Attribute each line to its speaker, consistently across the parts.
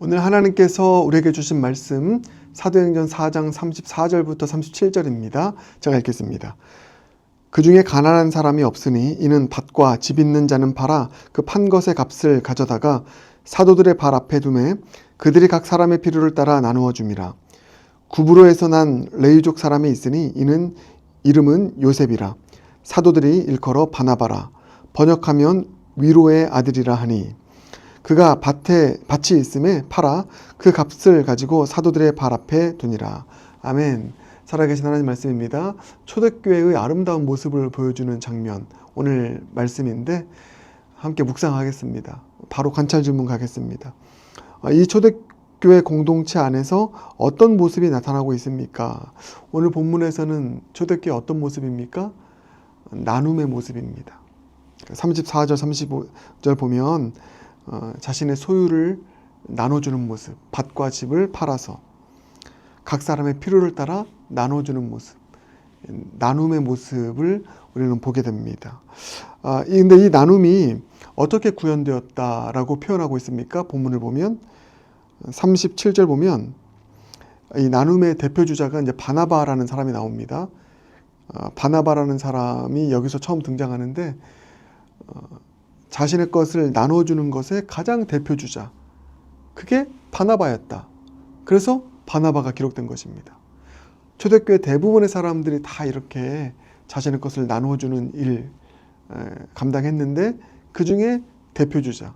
Speaker 1: 오늘 하나님께서 우리에게 주신 말씀 사도행전 4장 34절부터 37절입니다. 제가 읽겠습니다. 그 중에 가난한 사람이 없으니 이는 밭과 집 있는 자는 팔아 그 판 것의 값을 가져다가 사도들의 발 앞에 두매 그들이 각 사람의 필요를 따라 나누어 줌이라. 구브로에서 난 레위족 사람이 있으니 이는 이름은 요셉이라. 사도들이 일컬어 바나바라. 번역하면 위로의 아들이라 하니 그가 밭이 있음에 팔아 그 값을 가지고 사도들의 발 앞에 두니라. 아멘. 살아계신 하나님 말씀입니다. 초대교회의 아름다운 모습을 보여주는 장면, 오늘 말씀인데 함께 묵상하겠습니다. 바로 관찰 질문 가겠습니다. 이 초대교회 공동체 안에서 어떤 모습이 나타나고 있습니까? 오늘 본문에서는 초대교회 어떤 모습입니까? 나눔의 모습입니다. 34절 35절 보면 자신의 소유를 나눠주는 모습, 밭과 집을 팔아서 각 사람의 필요를 따라 나눠주는 모습, 나눔의 모습을 우리는 보게 됩니다. 근데 이 나눔이 어떻게 구현되었다라고 표현하고 있습니까? 본문을 보면 37절 보면 이 나눔의 대표주자가 이제 바나바라는 사람이 나옵니다. 바나바라는 사람이 여기서 처음 등장하는데 자신의 것을 나눠주는 것의 가장 대표주자, 그게 바나바였다. 그래서 바나바가 기록된 것입니다. 초대교회 대부분의 사람들이 다 이렇게 자신의 것을 나눠주는 일 감당했는데 그 중에 대표주자,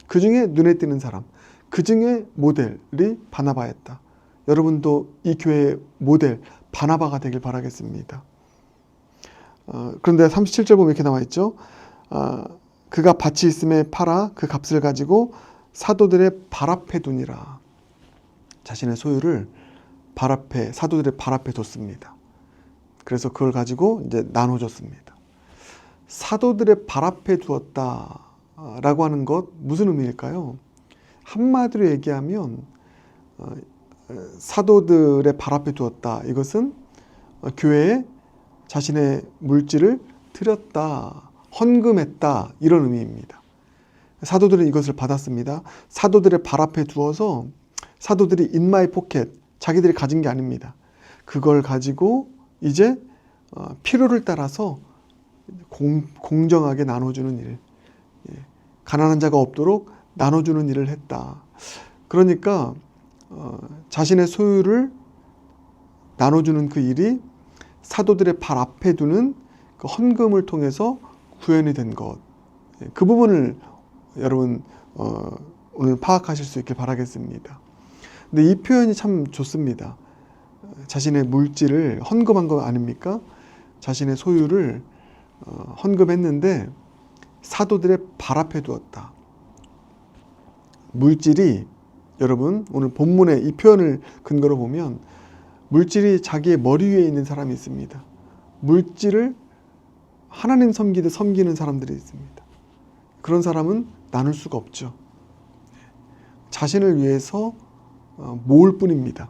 Speaker 1: 그 중에 눈에 띄는 사람, 그 중에 모델이 바나바였다. 여러분도 이 교회의 모델 바나바가 되길 바라겠습니다. 그런데 37절 보면 이렇게 나와 있죠. 그가 밭이 있음에 팔아 그 값을 가지고 사도들의 발 앞에 두니라. 자신의 소유를 사도들의 발 앞에 뒀습니다. 그래서 그걸 가지고 이제 나눠줬습니다. 사도들의 발 앞에 두었다라고 하는 것 무슨 의미일까요? 한마디로 얘기하면 사도들의 발 앞에 두었다. 이것은 교회에 자신의 물질을 드렸다, 헌금했다, 이런 의미입니다. 사도들은 이것을 받았습니다. 사도들의 발 앞에 두어서 사도들이 in my pocket, 자기들이 가진 게 아닙니다. 그걸 가지고 이제 필요를 따라서 공정하게 나눠주는 일, 가난한 자가 없도록 나눠주는 일을 했다. 그러니까 자신의 소유를 나눠주는 그 일이 사도들의 발 앞에 두는 그 헌금을 통해서 구현이 된 것, 그 부분을 여러분 오늘 파악하실 수 있길 바라겠습니다. 근데 이 표현이 참 좋습니다. 자신의 물질을 헌금한 거 아닙니까? 자신의 소유를 헌금했는데 사도들의 발 앞에 두었다. 물질이, 여러분 오늘 본문의 이 표현을 근거로 보면 물질이 자기의 머리 위에 있는 사람이 있습니다. 물질을 하나님 섬기듯 섬기는 사람들이 있습니다. 그런 사람은 나눌 수가 없죠. 자신을 위해서 모을 뿐입니다.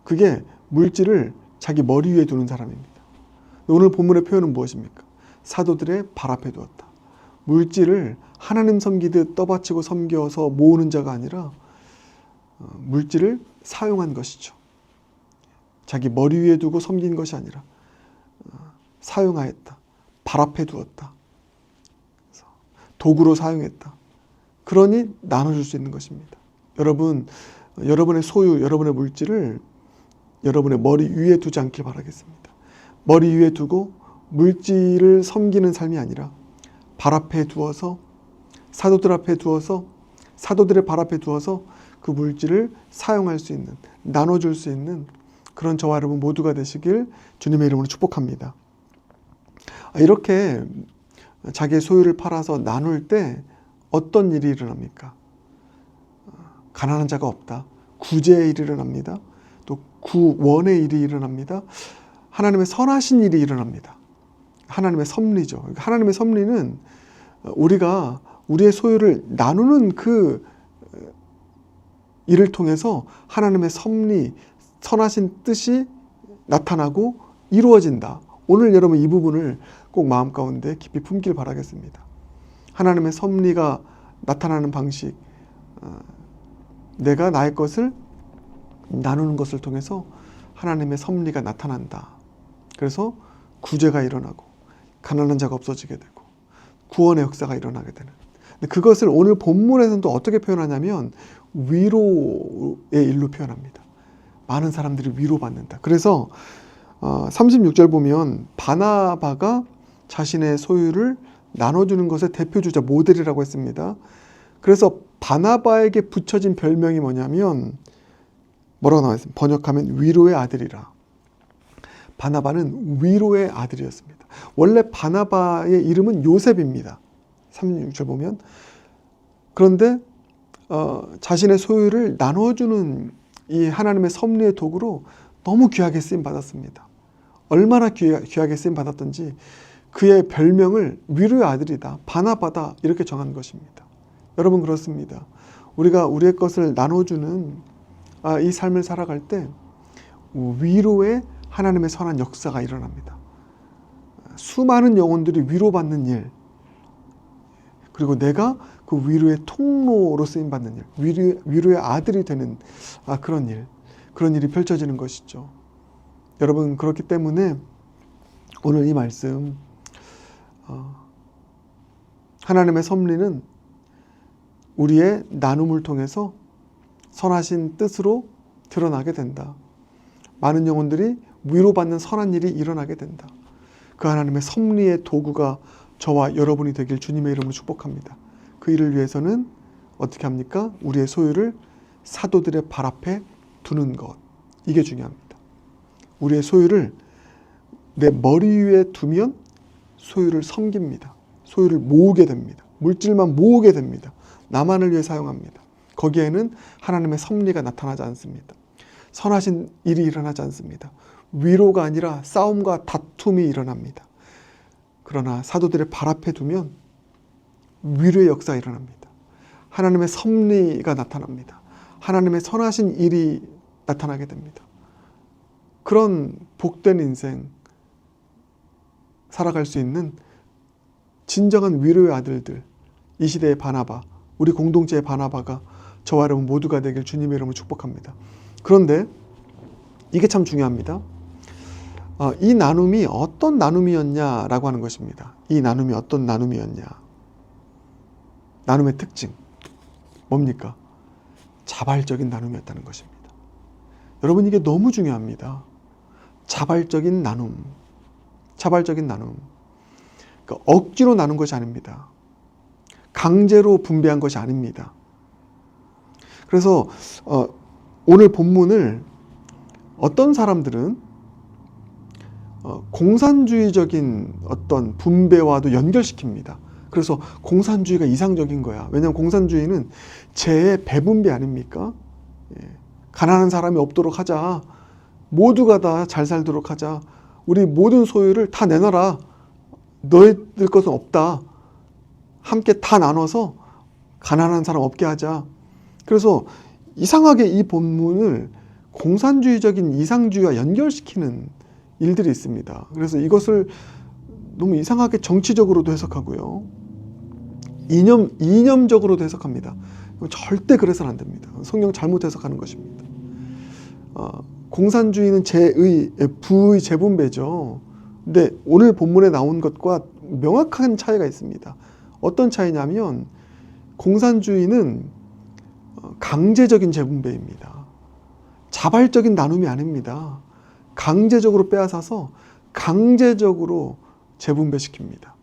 Speaker 1: 그게 물질을 자기 머리 위에 두는 사람입니다. 오늘 본문의 표현은 무엇입니까? 사도들의 발 앞에 두었다. 물질을 하나님 섬기듯 떠받치고 섬겨서 모으는 자가 아니라 물질을 사용한 것이죠. 자기 머리 위에 두고 섬긴 것이 아니라 사용하였다. 발 앞에 두었다. 도구로 사용했다. 그러니 나눠줄 수 있는 것입니다. 여러분, 여러분의 소유, 여러분의 물질을 여러분의 머리 위에 두지 않길 바라겠습니다. 머리 위에 두고 물질을 섬기는 삶이 아니라 발 앞에 두어서, 사도들 앞에 두어서, 사도들의 발 앞에 두어서 그 물질을 사용할 수 있는, 나눠줄 수 있는 그런 저와 여러분 모두가 되시길 주님의 이름으로 축복합니다. 이렇게 자기의 소유를 팔아서 나눌 때 어떤 일이 일어납니까? 가난한 자가 없다. 구제의 일이 일어납니다. 또 구원의 일이 일어납니다. 하나님의 선하신 일이 일어납니다. 하나님의 섭리죠. 하나님의 섭리는 우리가 우리의 소유를 나누는 그 일을 통해서 하나님의 섭리, 선하신 뜻이 나타나고 이루어진다. 오늘 여러분 이 부분을 꼭 마음 가운데 깊이 품길 바라겠습니다. 하나님의 섭리가 나타나는 방식, 내가 나의 것을 나누는 것을 통해서 하나님의 섭리가 나타난다. 그래서 구제가 일어나고 가난한 자가 없어지게 되고 구원의 역사가 일어나게 되는. 근데 그것을 오늘 본문에서는 또 어떻게 표현하냐면 위로의 일로 표현합니다. 많은 사람들이 위로받는다. 그래서 36절 보면 바나바가 자신의 소유를 나눠주는 것의 대표주자 모델이라고 했습니다. 그래서 바나바에게 붙여진 별명이 뭐냐면 뭐라고 나와 있습니다. 번역하면 위로의 아들이라. 바나바는 위로의 아들이었습니다. 원래 바나바의 이름은 요셉입니다. 36절 보면. 그런데 자신의 소유를 나눠주는 이 하나님의 섭리의 도구로 너무 귀하게 쓰임 받았습니다. 얼마나 귀하게 쓰임 받았던지 그의 별명을 위로의 아들이다, 바나바다 이렇게 정한 것입니다. 여러분 그렇습니다. 우리가 우리의 것을 나눠주는 이 삶을 살아갈 때 위로의 하나님의 선한 역사가 일어납니다. 수많은 영혼들이 위로받는 일, 그리고 내가 그 위로의 통로로 쓰임받는 일, 위로의 아들이 되는 그런 일이 펼쳐지는 것이죠. 여러분 그렇기 때문에 오늘 이 말씀 하나님의 섭리는 우리의 나눔을 통해서 선하신 뜻으로 드러나게 된다. 많은 영혼들이 위로받는 선한 일이 일어나게 된다. 그 하나님의 섭리의 도구가 저와 여러분이 되길 주님의 이름으로 축복합니다. 그 일을 위해서는 어떻게 합니까? 우리의 소유를 사도들의 발 앞에 두는 것. 이게 중요합니다. 우리의 소유를 내 머리 위에 두면 소유를 섬깁니다. 소유를 모으게 됩니다. 물질만 모으게 됩니다. 나만을 위해 사용합니다. 거기에는 하나님의 섭리가 나타나지 않습니다. 선하신 일이 일어나지 않습니다. 위로가 아니라 싸움과 다툼이 일어납니다. 그러나 사도들의 발 앞에 두면 위로의 역사가 일어납니다. 하나님의 섭리가 나타납니다. 하나님의 선하신 일이 나타나게 됩니다. 그런 복된 인생 살아갈 수 있는 진정한 위로의 아들들, 이 시대의 바나바, 우리 공동체의 바나바가 저와 여러분 모두가 되길 주님의 이름으로 축복합니다. 그런데 이게 참 중요합니다. 이 나눔이 어떤 나눔이었냐라고 하는 것입니다. 이 나눔이 어떤 나눔이었냐. 나눔의 특징 뭡니까? 자발적인 나눔이었다는 것입니다. 여러분 이게 너무 중요합니다. 자발적인 나눔. 자발적인 나눔. 그러니까 억지로 나눈 것이 아닙니다. 강제로 분배한 것이 아닙니다. 그래서 오늘 본문을 어떤 사람들은 공산주의적인 어떤 분배와도 연결시킵니다. 그래서 공산주의가 이상적인 거야. 왜냐하면 공산주의는 재의 배분배 아닙니까? 가난한 사람이 없도록 하자. 모두가 다 잘 살도록 하자. 우리 모든 소유를 다 내놔라. 너희들 것은 없다. 함께 다 나눠서 가난한 사람 없게 하자. 그래서 이상하게 이 본문을 공산주의적인 이상주의와 연결시키는 일들이 있습니다. 그래서 이것을 너무 이상하게 정치적으로도 해석하고요. 이념적으로도 해석합니다. 절대 그래서는 안 됩니다. 성경 잘못 해석하는 것입니다. 공산주의는 부의 재분배죠. 근데 오늘 본문에 나온 것과 명확한 차이가 있습니다. 어떤 차이냐면 공산주의는 강제적인 재분배입니다. 자발적인 나눔이 아닙니다. 강제적으로 빼앗아서 강제적으로 재분배시킵니다.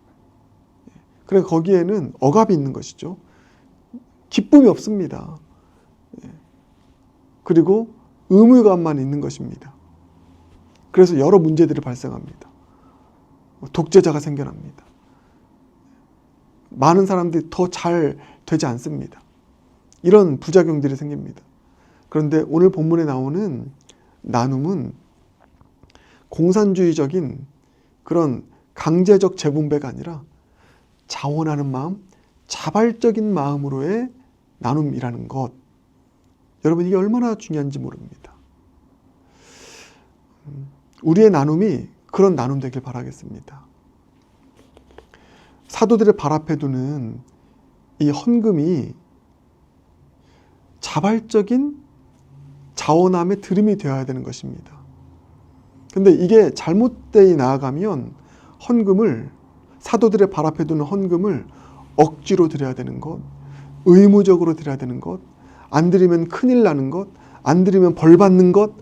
Speaker 1: 그래서 거기에는 억압이 있는 것이죠. 기쁨이 없습니다. 그리고 의무감만 있는 것입니다. 그래서 여러 문제들이 발생합니다. 독재자가 생겨납니다. 많은 사람들이 더 잘 되지 않습니다. 이런 부작용들이 생깁니다. 그런데 오늘 본문에 나오는 나눔은 공산주의적인 그런 강제적 재분배가 아니라 자원하는 마음, 자발적인 마음으로의 나눔이라는 것. 여러분 이게 얼마나 중요한지 모릅니다. 우리의 나눔이 그런 나눔 되길 바라겠습니다. 사도들의 발 앞에 두는 이 헌금이 자발적인 자원함의 드림이 되어야 되는 것입니다. 근데 이게 잘못되어 나아가면 헌금을, 사도들의 발 앞에 두는 헌금을 억지로 드려야 되는 것, 의무적으로 드려야 되는 것, 안 드리면 큰일 나는 것, 안 드리면 벌 받는 것.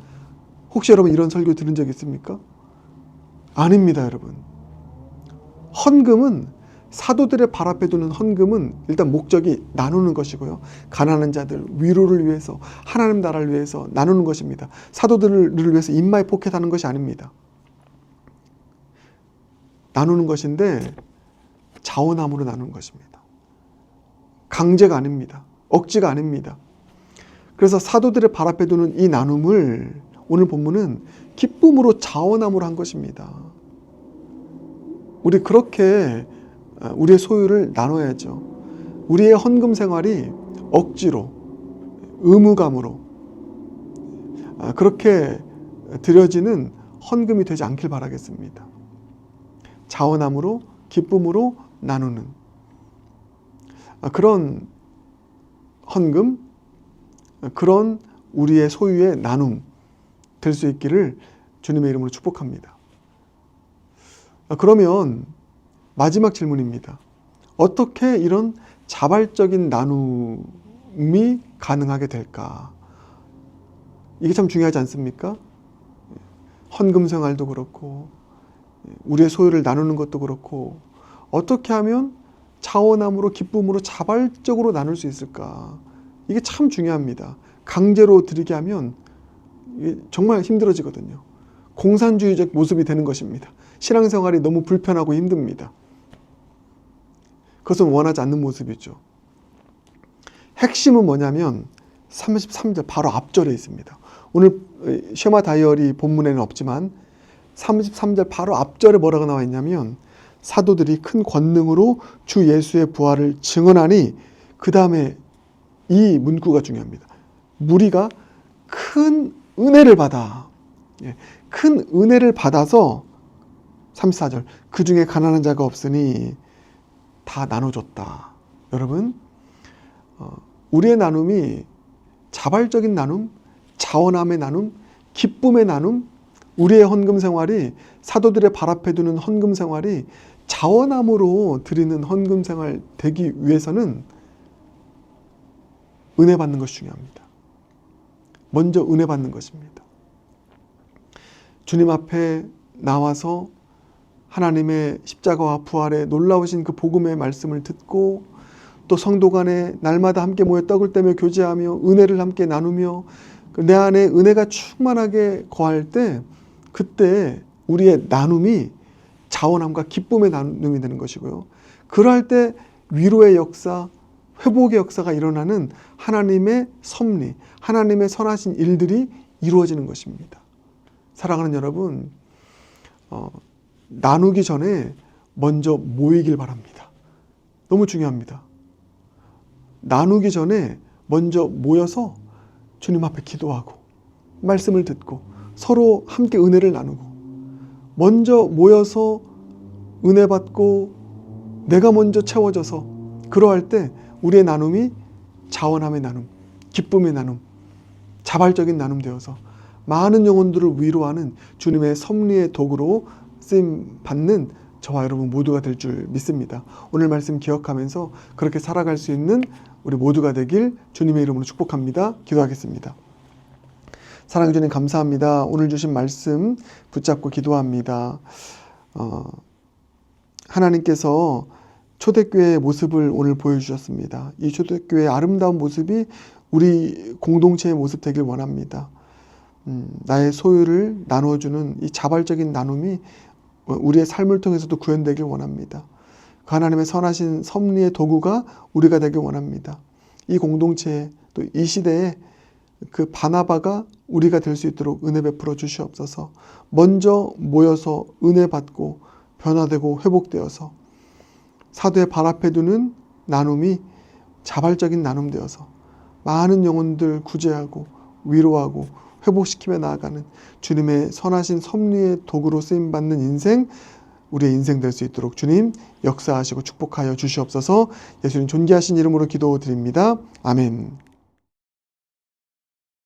Speaker 1: 혹시 여러분 이런 설교 들은 적 있습니까? 아닙니다, 여러분. 헌금은, 사도들의 발 앞에 두는 헌금은 일단 목적이 나누는 것이고요. 가난한 자들, 위로를 위해서, 하나님 나라를 위해서 나누는 것입니다. 사도들을 위해서 인마이 포켓하는 것이 아닙니다. 나누는 것인데 자원함으로 나누는 것입니다. 강제가 아닙니다. 억지가 아닙니다. 그래서 사도들의 발 앞에 두는 이 나눔을 오늘 본문은 기쁨으로 자원함으로 한 것입니다. 우리 그렇게 우리의 소유를 나눠야죠. 우리의 헌금 생활이 억지로, 의무감으로 그렇게 드려지는 헌금이 되지 않길 바라겠습니다. 자원함으로, 기쁨으로 나누는 그런 헌금, 그런 우리의 소유의 나눔 될 수 있기를 주님의 이름으로 축복합니다. 그러면 마지막 질문입니다. 어떻게 이런 자발적인 나눔이 가능하게 될까? 이게 참 중요하지 않습니까? 헌금 생활도 그렇고 우리의 소유를 나누는 것도 그렇고 어떻게 하면 자원함으로, 기쁨으로 자발적으로 나눌 수 있을까? 이게 참 중요합니다. 강제로 드리게 하면 이게 정말 힘들어지거든요. 공산주의적 모습이 되는 것입니다. 신앙생활이 너무 불편하고 힘듭니다. 그것은 원하지 않는 모습이죠. 핵심은 뭐냐면 33절 바로 앞절에 있습니다. 오늘 쉐마 다이어리 본문에는 없지만 33절 바로 앞절에 뭐라고 나와 있냐면 사도들이 큰 권능으로 주 예수의 부활을 증언하니, 그 다음에 이 문구가 중요합니다. 무리가 큰 은혜를 받아. 큰 은혜를 받아서 34절 그 중에 가난한 자가 없으니 다 나눠줬다. 여러분, 우리의 나눔이 자발적인 나눔, 자원함의 나눔, 기쁨의 나눔, 우리의 헌금 생활이, 사도들의 발 앞에 두는 헌금 생활이 자원함으로 드리는 헌금 생활 되기 위해서는 은혜 받는 것이 중요합니다. 먼저 은혜 받는 것입니다. 주님 앞에 나와서 하나님의 십자가와 부활의 놀라우신 그 복음의 말씀을 듣고 또 성도 간에 날마다 함께 모여 떡을 떼며 교제하며 은혜를 함께 나누며 내 안에 은혜가 충만하게 거할 때, 그때 우리의 나눔이 자원함과 기쁨의 나눔이 되는 것이고요. 그럴 때 위로의 역사, 회복의 역사가 일어나는 하나님의 섭리, 하나님의 선하신 일들이 이루어지는 것입니다. 사랑하는 여러분, 나누기 전에 먼저 모이길 바랍니다. 너무 중요합니다. 나누기 전에 먼저 모여서 주님 앞에 기도하고 말씀을 듣고 서로 함께 은혜를 나누고, 먼저 모여서 은혜 받고 내가 먼저 채워져서, 그러할 때 우리의 나눔이 자원함의 나눔, 기쁨의 나눔, 자발적인 나눔 되어서 많은 영혼들을 위로하는 주님의 섭리의 도구로 쓰임 받는 저와 여러분 모두가 될 줄 믿습니다. 오늘 말씀 기억하면서 그렇게 살아갈 수 있는 우리 모두가 되길 주님의 이름으로 축복합니다. 기도하겠습니다. 사랑해 주님 감사합니다. 오늘 주신 말씀 붙잡고 기도합니다. 하나님께서 초대교회의 모습을 오늘 보여주셨습니다. 이 초대교회의 아름다운 모습이 우리 공동체의 모습 되길 원합니다. 나의 소유를 나눠주는 이 자발적인 나눔이 우리의 삶을 통해서도 구현되길 원합니다. 그 하나님의 선하신 섭리의 도구가 우리가 되길 원합니다. 이 공동체에, 또 이 시대에 그 바나바가 우리가 될 수 있도록 은혜 베풀어 주시옵소서. 먼저 모여서 은혜 받고 변화되고 회복되어서 사도의 발 앞에 두는 나눔이 자발적인 나눔 되어서 많은 영혼들 구제하고 위로하고 회복시키며 나아가는 주님의 선하신 섭리의 도구로 쓰임받는 인생, 우리의 인생 될 수 있도록 주님 역사하시고 축복하여 주시옵소서. 예수님 존귀하신 이름으로 기도드립니다. 아멘.